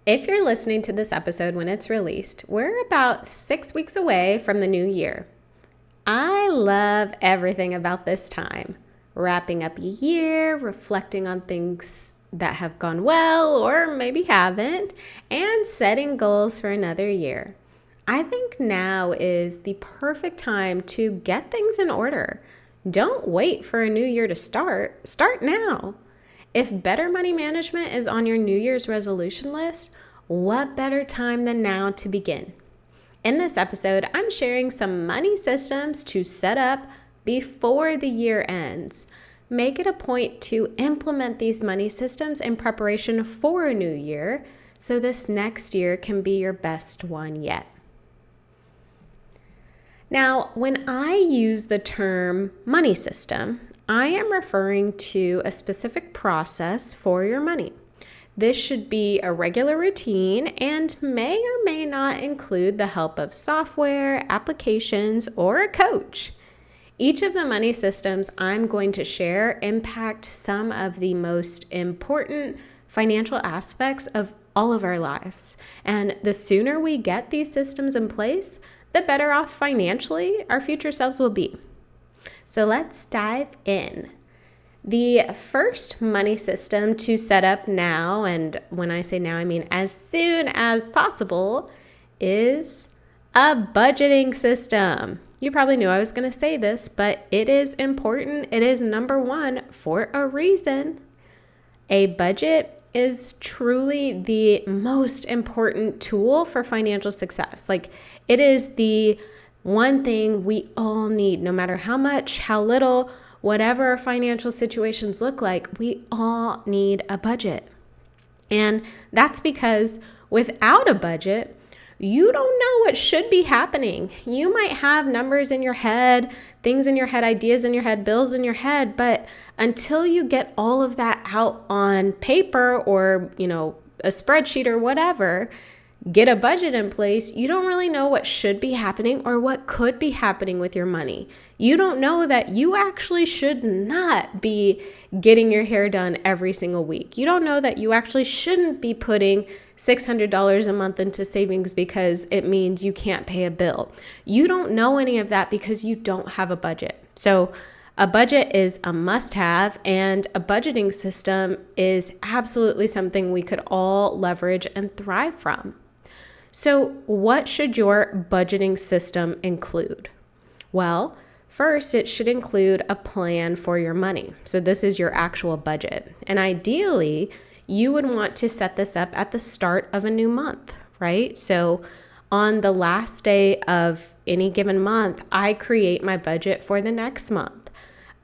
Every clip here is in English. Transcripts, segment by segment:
If you're listening to this episode when it's released, we're about 6 weeks away from the new year. I love everything about this time. Wrapping up a year, reflecting on things that have gone well or maybe haven't, and setting goals for another year. I think now is the perfect time to get things in order. Don't wait for a new year to start. Start now. If better money management is on your New Year's resolution list, what better time than now to begin? In this episode, I'm sharing some money systems to set up before the year ends. Make it a point to implement these money systems in preparation for a new year so this next year can be your best one yet. Now, when I use the term money system, I am referring to a specific process for your money. This should be a regular routine and may or may not include the help of software, applications, or a coach. Each of the money systems I'm going to share impact some of the most important financial aspects of all of our lives. And the sooner we get these systems in place, the better off financially our future selves will be. So let's dive in. The first money system to set up now, and when I say now, I mean as soon as possible, is a budgeting system. You probably knew I was going to say this, but it is important. It is number one for a reason. A budget is truly the most important tool for financial success. It is the one thing we all need, no matter how much, how little, whatever our financial situations look like, we all need a budget. And that's because without a budget, you don't know what should be happening. You might have numbers in your head, things in your head, ideas in your head, bills in your head, but until you get all of that out on paper or, a spreadsheet or whatever, get a budget in place, you don't really know what should be happening or what could be happening with your money. You don't know that you actually should not be getting your hair done every single week. You don't know that you actually shouldn't be putting $600 a month into savings because it means you can't pay a bill. You don't know any of that because you don't have a budget. So a budget is a must-have, and a budgeting system is absolutely something we could all leverage and thrive from. So what should your budgeting system include? Well, first, it should include a plan for your money. So this is your actual budget. And ideally, you would want to set this up at the start of a new month, right? So on the last day of any given month, I create my budget for the next month.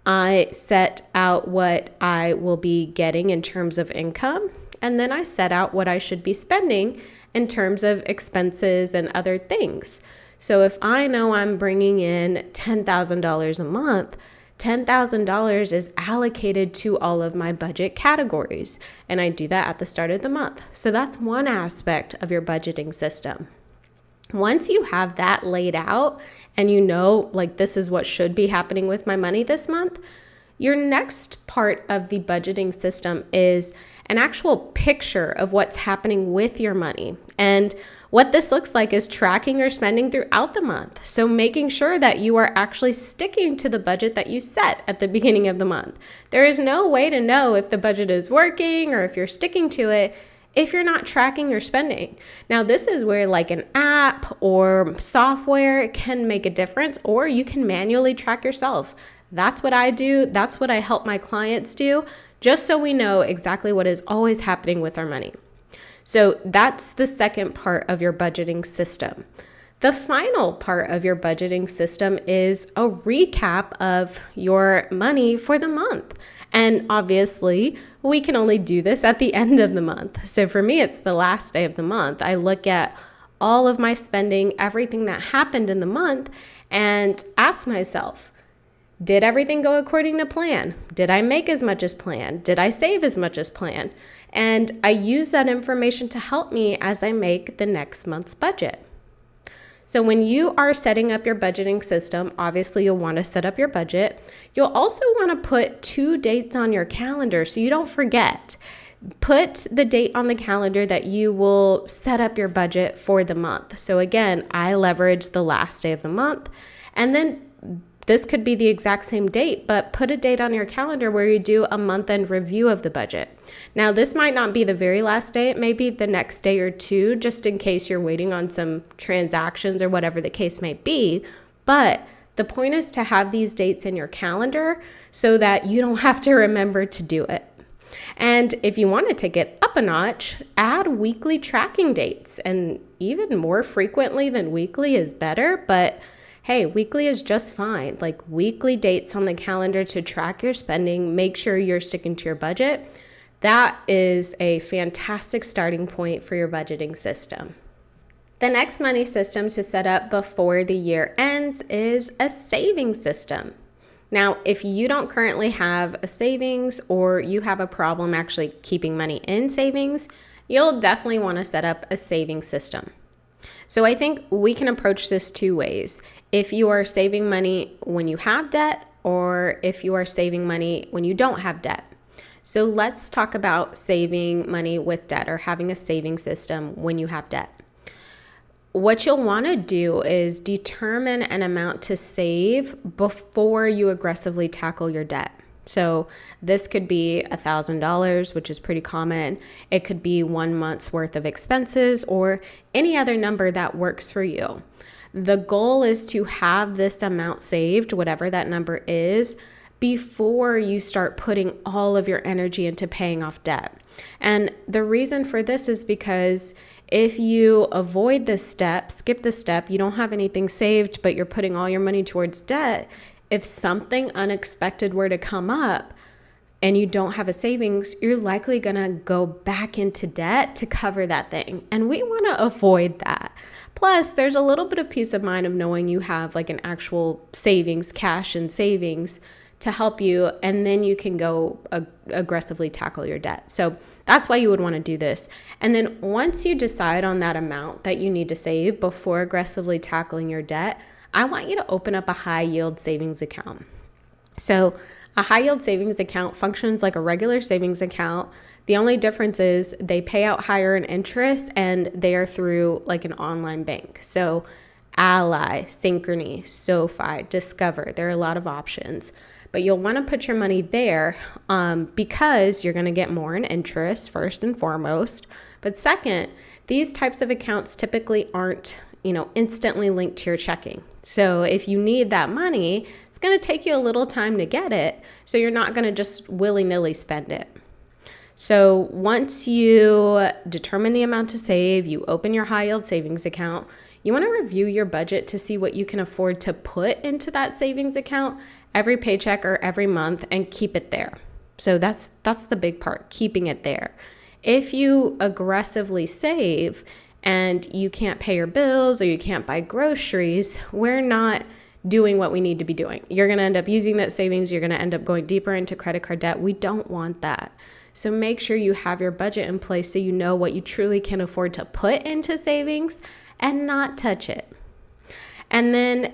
I set out what I will be getting in terms of income, and then I set out what I should be spending in terms of expenses and other things. So if I know I'm bringing in $10,000 a month, $10,000 is allocated to all of my budget categories, and I do that at the start of the month. So that's one aspect of your budgeting system. Once you have that laid out and you know, this is what should be happening with my money this month, your next part of the budgeting system is an actual picture of what's happening with your money. And what this looks like is tracking your spending throughout the month. So making sure that you are actually sticking to the budget that you set at the beginning of the month. There is no way to know if the budget is working or if you're sticking to it if you're not tracking your spending. Now, this is where an app or software can make a difference, or you can manually track yourself. That's what I do. That's what I help my clients do, just so we know exactly what is always happening with our money. So that's the second part of your budgeting system. The final part of your budgeting system is a recap of your money for the month. And obviously, we can only do this at the end of the month. So for me, it's the last day of the month. I look at all of my spending, everything that happened in the month, and ask myself, did everything go according to plan? Did I make as much as planned? Did I save as much as planned? And I use that information to help me as I make the next month's budget. So when you are setting up your budgeting system, obviously you'll want to set up your budget. You'll also want to put 2 dates on your calendar so you don't forget. Put the date on the calendar that you will set up your budget for the month. So again, I leverage the last day of the month, and then this could be the exact same date, but put a date on your calendar where you do a month-end review of the budget. Now, this might not be the very last day. It may be the next day or two, just in case you're waiting on some transactions or whatever the case may be. But the point is to have these dates in your calendar so that you don't have to remember to do it. And if you want to take it up a notch, add weekly tracking dates, and even more frequently than weekly is better, but hey, weekly is just fine. Like weekly dates on the calendar to track your spending, make sure you're sticking to your budget. That is a fantastic starting point for your budgeting system. The next money system to set up before the year ends is a savings system. Now, if you don't currently have a savings or you have a problem actually keeping money in savings, you'll definitely want to set up a savings system. So I think we can approach this two ways. If you are saving money when you have debt, or if you are saving money when you don't have debt. So let's talk about saving money with debt or having a saving system when you have debt. What you'll want to do is determine an amount to save before you aggressively tackle your debt. So this could be $1,000, which is pretty common. It could be 1 month's worth of expenses or any other number that works for you. The goal is to have this amount saved, whatever that number is, before you start putting all of your energy into paying off debt. And the reason for this is because if you avoid this step, skip this step, you don't have anything saved, but you're putting all your money towards debt. If something unexpected were to come up and you don't have a savings, you're likely going to go back into debt to cover that thing. And we want to avoid that. Plus, there's a little bit of peace of mind of knowing you have like an actual savings, cash and savings to help you, and then you can go aggressively tackle your debt. So that's why you would want to do this. And then once you decide on that amount that you need to save before aggressively tackling your debt, I want you to open up a high yield savings account. So a high yield savings account functions like a regular savings account. The only difference is they pay out higher in interest and they are through like an online bank. So Ally, Synchrony, SoFi, Discover, there are a lot of options. But you'll want to put your money there because you're going to get more in interest, first and foremost. But second, these types of accounts typically aren't, instantly linked to your checking. So if you need that money, it's going to take you a little time to get it. So you're not going to just willy-nilly spend it. So once you determine the amount to save, you open your high yield savings account, you want to review your budget to see what you can afford to put into that savings account every paycheck or every month and keep it there. So that's the big part, keeping it there. If you aggressively save and you can't pay your bills or you can't buy groceries, we're not doing what we need to be doing. You're going to end up using that savings. You're going to end up going deeper into credit card debt. We don't want that. So make sure you have your budget in place so you know what you truly can afford to put into savings and not touch it. And then,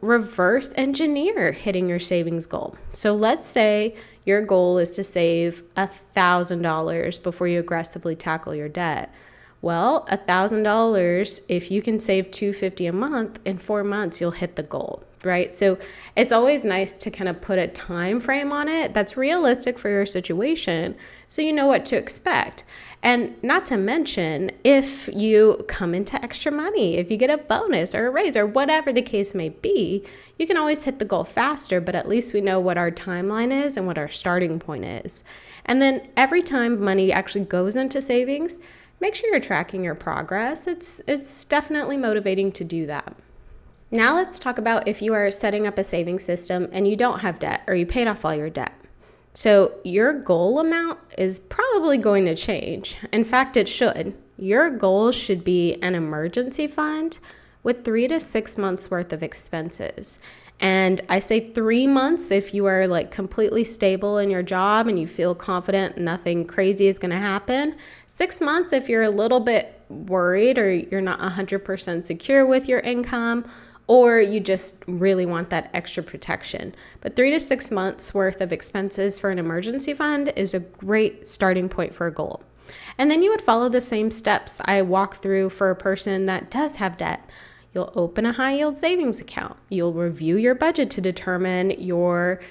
reverse engineer hitting your savings goal. So let's say your goal is to save $1,000 before you aggressively tackle your debt. Well, $1,000, if you can save $250 a month, in 4 months, you'll hit the goal, right? So it's always nice to kind of put a time frame on it that's realistic for your situation so you know what to expect. And not to mention, if you come into extra money, if you get a bonus or a raise or whatever the case may be, you can always hit the goal faster, but at least we know what our timeline is and what our starting point is. And then every time money actually goes into savings, make sure you're tracking your progress. It's definitely motivating to do that. Now let's talk about if you are setting up a savings system and you don't have debt or you paid off all your debt. So your goal amount is probably going to change. In fact, it should. Your goal should be an emergency fund with 3 to 6 months worth of expenses. And I say 3 months if you are like completely stable in your job and you feel confident nothing crazy is going to happen. 6 months if you're a little bit worried or you're not 100% secure with your income, or you just really want that extra protection. But 3 to 6 months worth of expenses for an emergency fund is a great starting point for a goal. And then you would follow the same steps I walk through for a person that does have debt. You'll open a high yield savings account. You'll review your budget to determine your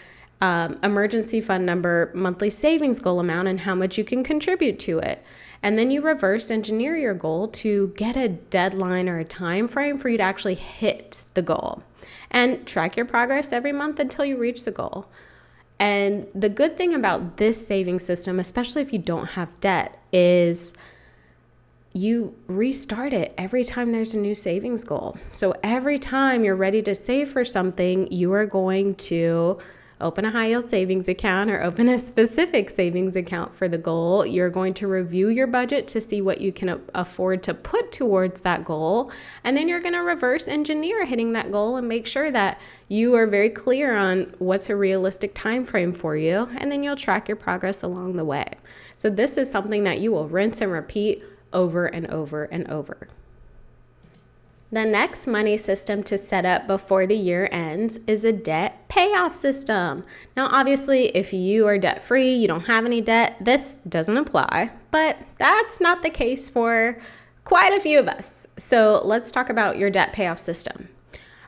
emergency fund number, monthly savings goal amount, and how much you can contribute to it. And then you reverse engineer your goal to get a deadline or a time frame for you to actually hit the goal. And track your progress every month until you reach the goal. And the good thing about this saving system, especially if you don't have debt, is you restart it every time there's a new savings goal. So every time you're ready to save for something, you are going to open a high yield savings account or open a specific savings account for the goal. You're going to review your budget to see what you can afford to put towards that goal. And then you're going to reverse engineer hitting that goal and make sure that you are very clear on what's a realistic time frame for you. And then you'll track your progress along the way. So this is something that you will rinse and repeat over and over and over. The next money system to set up before the year ends is a debt payoff system. Now, obviously, if you are debt-free, you don't have any debt, this doesn't apply, but that's not the case for quite a few of us. So let's talk about your debt payoff system.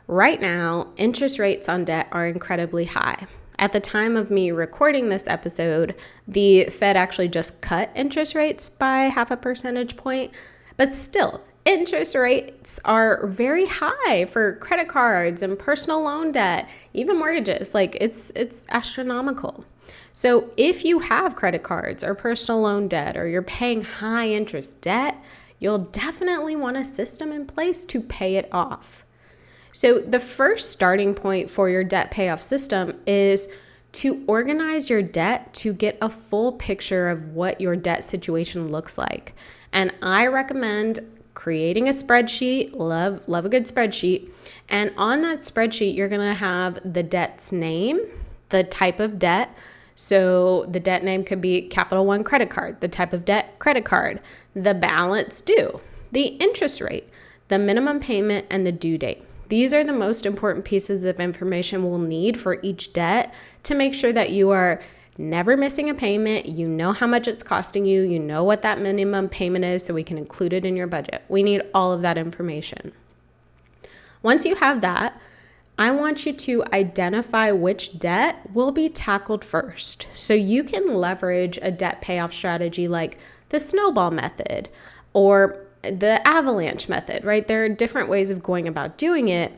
Right now, interest rates on debt are incredibly high. At the time of me recording this episode, the Fed actually just cut interest rates by 0.5 percentage point, but still, interest rates are very high for credit cards and personal loan debt, even mortgages. Like it's astronomical. So if you have credit cards or personal loan debt, or you're paying high interest debt, you'll definitely want a system in place to pay it off. So the first starting point for your debt payoff system is to organize your debt to get a full picture of what your debt situation looks like. And I recommend creating a spreadsheet. Love a good spreadsheet. And on that spreadsheet, you're going to have the debt's name, the type of debt. So the debt name could be Capital One credit card, the type of debt, credit card, the balance due, the interest rate, the minimum payment, and the due date. These are the most important pieces of information we'll need for each debt to make sure that you are never missing a payment. You know how much it's costing you. You know what that minimum payment is, so we can include it in your budget. We need all of that information. Once you have that, I want you to identify which debt will be tackled first. So you can leverage a debt payoff strategy like the snowball method or the avalanche method, right? There are different ways of going about doing it.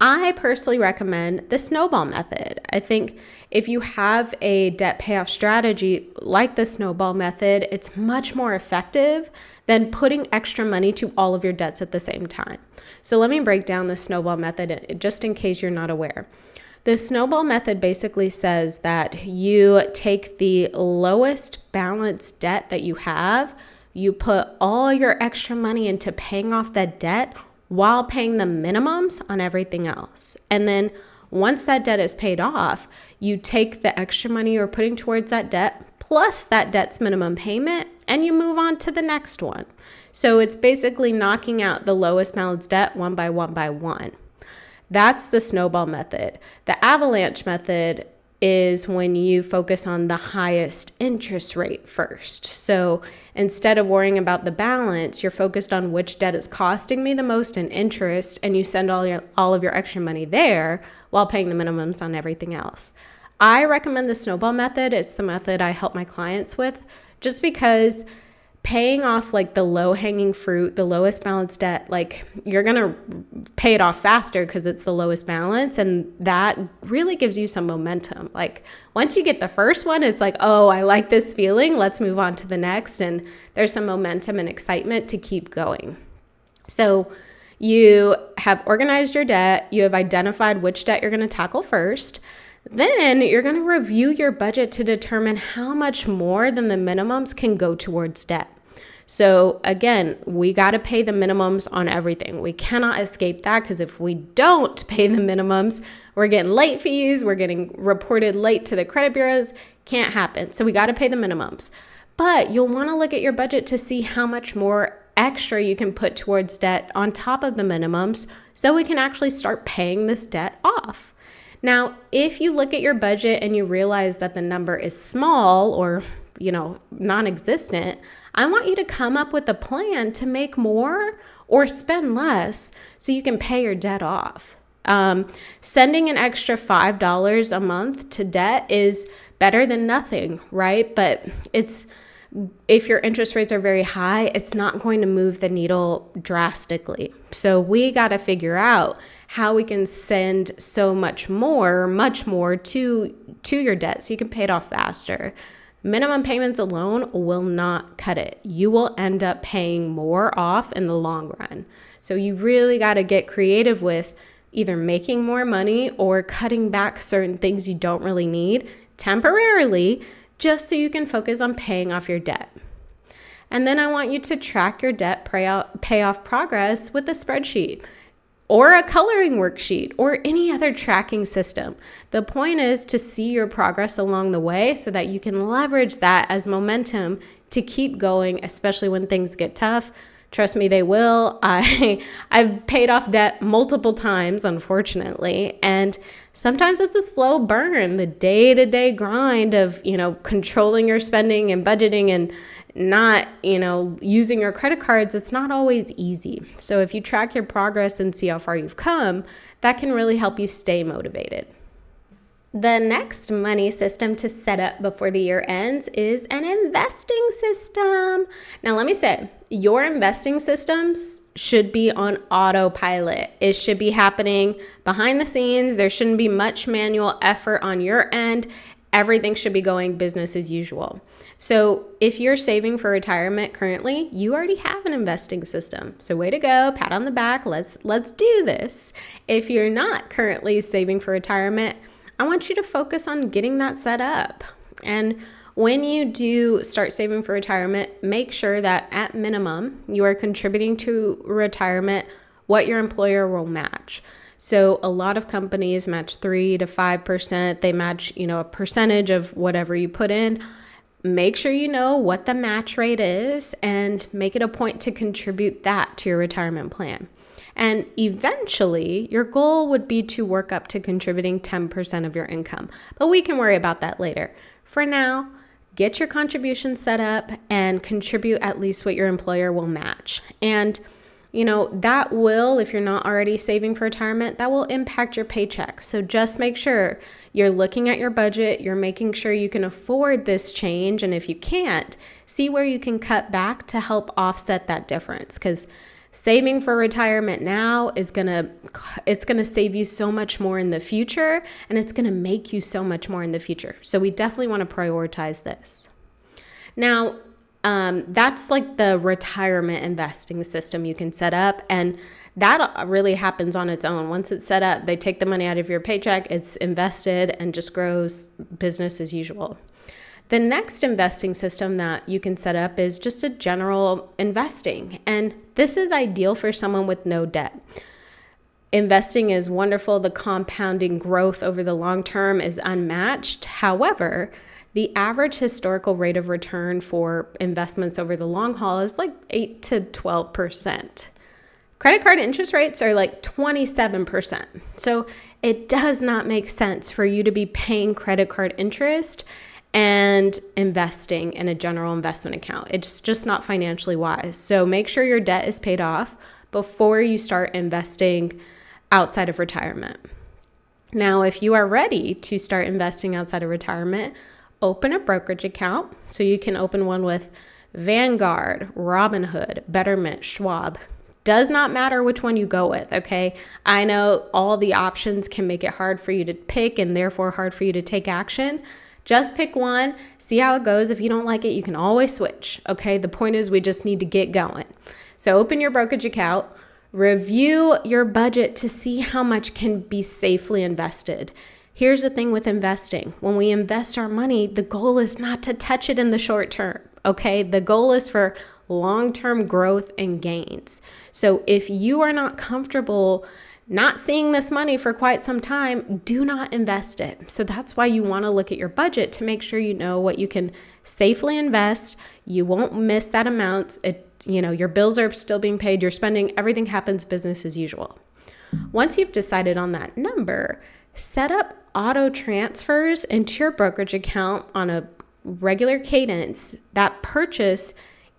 I personally recommend the snowball method. I think if you have a debt payoff strategy like the snowball method, it's much more effective than putting extra money to all of your debts at the same time. So let me break down the snowball method just in case you're not aware. The snowball method basically says that you take the lowest balance debt that you have, you put all your extra money into paying off that debt while paying the minimums on everything else. And then once that debt is paid off, you take the extra money you're putting towards that debt plus that debt's minimum payment, and you move on to the next one. So it's basically knocking out the lowest balance debt one by one. That's the snowball method. The avalanche method is when you focus on the highest interest rate first. So instead of worrying about the balance, you're focused on which debt is costing me the most in interest, and you send all of your extra money there while paying the minimums on everything else. I recommend the snowball method. It's the method I help my clients with, just because paying off like the low-hanging fruit, the lowest balance debt, like you're going to pay it off faster because it's the lowest balance, and that really gives you some momentum. Like once you get the first one, it's like, oh, I like this feeling, let's move on to the next, and there's some momentum and excitement to keep going. So you have organized your debt, you have identified which debt you're going to tackle first. Then you're going to review your budget to determine how much more than the minimums can go towards debt. So again, we got to pay the minimums on everything. We cannot escape that, because if we don't pay the minimums, we're getting late fees, we're getting reported late to the credit bureaus. Can't happen. So we got to pay the minimums. But you'll want to look at your budget to see how much more extra you can put towards debt on top of the minimums, so we can actually start paying this debt off. Now, if you look at your budget and you realize that the number is small or, non-existent, I want you to come up with a plan to make more or spend less so you can pay your debt off. Sending an extra $5 a month to debt is better than nothing, right? But if your interest rates are very high, it's not going to move the needle drastically. So we got to figure out how we can send much more to your debt so you can pay it off faster. Minimum payments alone will not cut it. You will end up paying more off in the long run. So you really got to get creative with either making more money or cutting back certain things you don't really need temporarily, just so you can focus on paying off your debt. And then I want you to track your debt payoff progress with a spreadsheet or a coloring worksheet or any other tracking system. The point is to see your progress along the way so that you can leverage that as momentum to keep going, especially when things get tough. Trust me, they will. I've paid off debt multiple times, unfortunately, and sometimes it's a slow burn. The day-to-day grind of, controlling your spending and budgeting and not, using your credit cards, it's not always easy. So if you track your progress and see how far you've come, that can really help you stay motivated. The next money system to set up before the year ends is an investing system. Now, let me say, your investing systems should be on autopilot. It should be happening behind the scenes. There shouldn't be much manual effort on your end. Everything should be going business as usual. So if you're saving for retirement currently, you already have an investing system. So way to go, pat on the back, let's do this. If you're not currently saving for retirement, I want you to focus on getting that set up. And when you do start saving for retirement, make sure that at minimum, you are contributing to retirement what your employer will match. So a lot of companies match 3 to 5%. They match, a percentage of whatever you put in. Make sure you know what the match rate is and make it a point to contribute that to your retirement plan. And eventually, your goal would be to work up to contributing 10% of your income. But we can worry about that later. For now, get your contribution set up and contribute at least what your employer will match. And, that will, if you're not already saving for retirement, that will impact your paycheck. So just make sure you're looking at your budget, you're making sure you can afford this change. And if you can't, see where you can cut back to help offset that difference. Because saving for retirement now it's gonna save you so much more in the future, and it's gonna make you so much more in the future. So we definitely want to prioritize this. Now, that's like the retirement investing system you can set up, and that really happens on its own. Once it's set up, they take the money out of your paycheck, it's invested, and just grows business as usual. The next investing system that you can set up is just a general investing, and this is ideal for someone with no debt. Investing is wonderful. The compounding growth over the long term is unmatched. However, the average historical rate of return for investments over the long haul is like 8 to 12%. Credit card interest rates are like 27%. So it does not make sense for you to be paying credit card interest and investing in a general investment account. It's just not financially wise. So make sure your debt is paid off before you start investing outside of retirement. Now, if you are ready to start investing outside of retirement, open a brokerage account. So you can open one with Vanguard, Robinhood, Betterment, Schwab. Does not matter which one you go with, okay? I know all the options can make it hard for you to pick and therefore hard for you to take action. Just pick one, see how it goes. If you don't like it, you can always switch, okay? The point is we just need to get going. So open your brokerage account, review your budget to see how much can be safely invested. Here's the thing with investing. When we invest our money, the goal is not to touch it in the short term, okay? The goal is for long-term growth and gains. So if you are not comfortable not seeing this money for quite some time, do not invest it. So that's why you want to look at your budget to make sure you know what you can safely invest. You won't miss that amount. Your bills are still being paid, you're spending, everything happens business as usual. Once you've decided on that number, set up auto transfers into your brokerage account on a regular cadence that purchase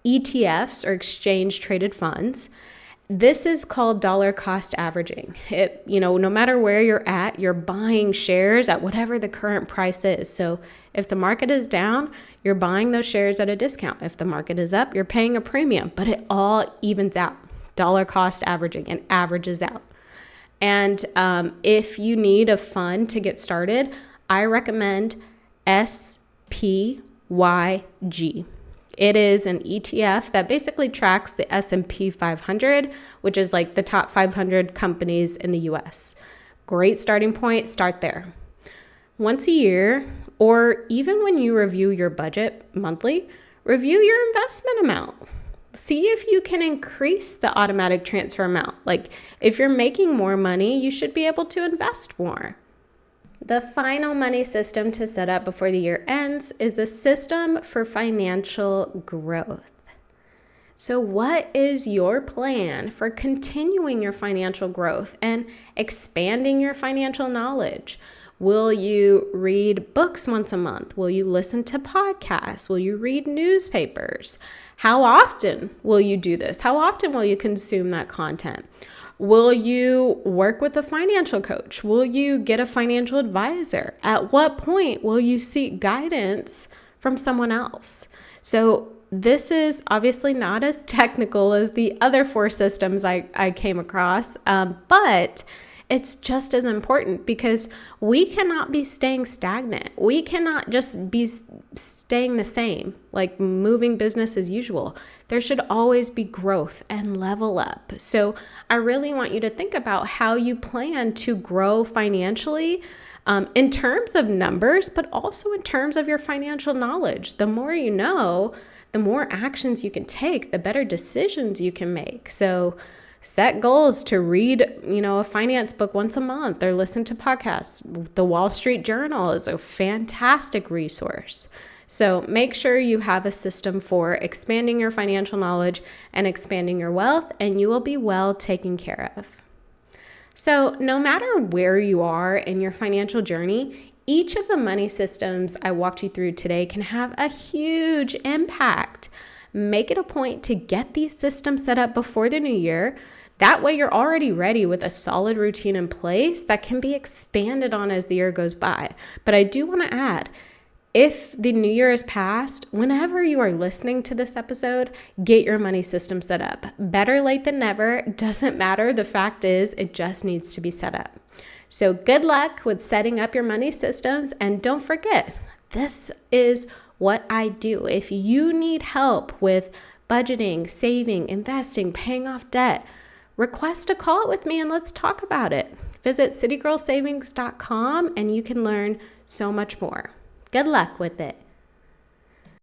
ETFs or exchange traded funds. This is called dollar cost averaging. No matter where you're at, you're buying shares at whatever the current price is. So if the market is down, you're buying those shares at a discount. If the market is up, you're paying a premium, but it all evens out. Dollar cost averaging and averages out. And if you need a fund to get started, I recommend SPYG. It is an ETF that basically tracks the S&P 500, which is like the top 500 companies in the US. Great starting point, start there. Once a year, or even when you review your budget monthly, review your investment amount. See if you can increase the automatic transfer amount. Like if you're making more money, you should be able to invest more. The final money system to set up before the year ends is a system for financial growth. So what is your plan for continuing your financial growth and expanding your financial knowledge? Will you read books once a month? Will you listen to podcasts? Will you read newspapers? How often will you do this? How often will you consume that content? Will you work with a financial coach? Will you get a financial advisor? At what point will you seek guidance from someone else? So this is obviously not as technical as the other 4 systems I came across, but it's just as important because we cannot be staying stagnant. We cannot just be staying the same, like moving business as usual. There should always be growth and level up. So I really want you to think about how you plan to grow financially in terms of numbers, but also in terms of your financial knowledge. The more you know, the more actions you can take, the better decisions you can make. So set goals to read, a finance book once a month or listen to podcasts. The Wall Street Journal is a fantastic resource. So make sure you have a system for expanding your financial knowledge and expanding your wealth, and you will be well taken care of. So no matter where you are in your financial journey, each of the money systems I walked you through today can have a huge impact. Make it a point to get these systems set up before the new year. That way you're already ready with a solid routine in place that can be expanded on as the year goes by. But I do want to add, if the new year is passed, whenever you are listening to this episode, get your money system set up. Better late than never. Doesn't matter. The fact is, it just needs to be set up. So good luck with setting up your money systems. And don't forget, this is what I do. If you need help with budgeting, saving, investing, paying off debt, request a call with me and let's talk about it. Visit citygirlsavings.com and you can learn so much more. Good luck with it.